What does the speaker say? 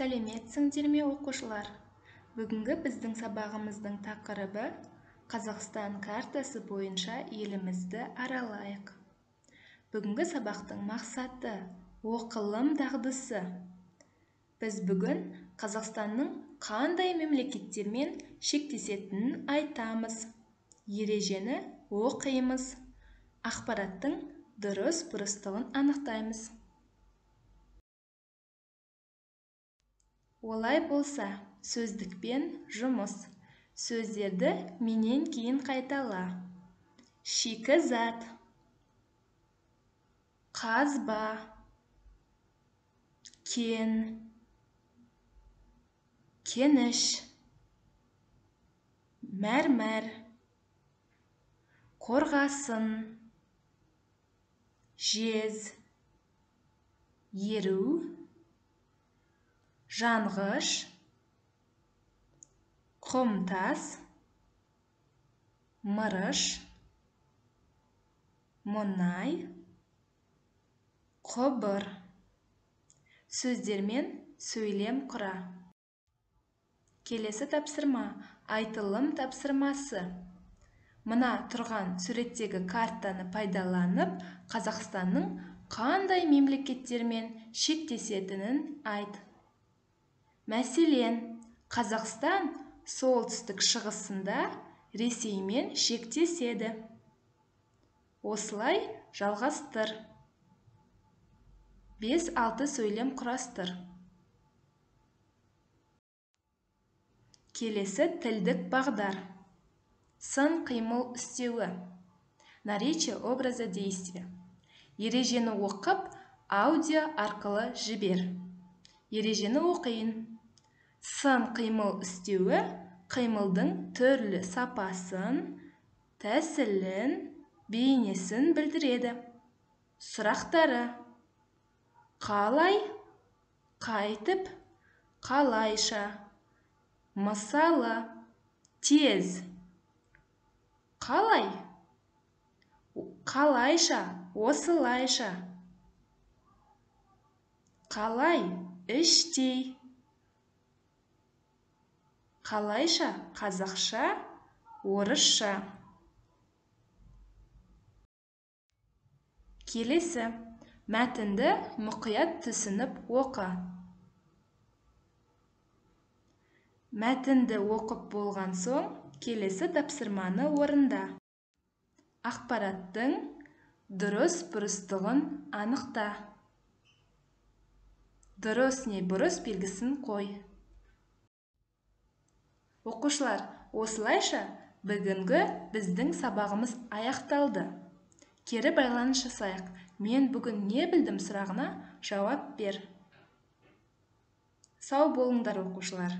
Сәлеметсіңдер ме, оқушылар? Бүгінгі біздің сабағымыздың тақырыбы Қазақстан картасы бойынша елімізді аралайық. Бүгінгі сабақтың мақсаты оқылым дағдысы. Біз бүгін Қазақстанның қандай мемлекеттермен шектесетінін айтамыз. Ережені оқимыз. Ақпараттың дұрыс-бұрыстығын анықтаймыз. Олай болса, сөздікпен жұмыс. Сөздерді менен кейін қайтала. Шикізат, қазба, кен, кеніш, мәрмәр, қорғасын, жез, еру, жанғыш, құмтас, мырыш, мұнай, құбыр. Сөздермен сөйлем құра. Келесі тапсырма айтылым тапсырмасы. Мына тұрған суреттегі картаны пайдаланып, Қазақстанның қандай мемлекеттермен шектесетінін айт. Мәселен, Қазақстан солтүстік шығысында Ресеймен шектеседі. Осылай жалғастыр. 5-6 сөйлем құрастыр. Келесі тілдік бағдар. Сын қимыл істеуі. Наречие образа действия. Ережені оқып, аудио арқылы жібер. Ережені оқиын. Сын қимыл істеуі қимылдың түрлі сапасын, тәсілін, бейнесін білдіреді. Сұрақтары: қалай, қайтып, қалайша, мысалы, тез. Қалай, қалайша, осылайша. Қалай, іштей. Қалайша, қазақша, орысша. Келесі, мәтінді мұқият түсініп оқы. Мәтінді оқып болған соң, келесі тапсырманы орында. Ақпараттың дұрыс-бұрыстығын анықта. Дұрыс не бұрыс белгісін қой. Оқушылар, осылайша бүгінгі біздің сабағымыз аяқталды. Кері байланыс жасайық. Мен бүгін не білдім сұрағына жауап бер. Сау болыңдар, оқушылар.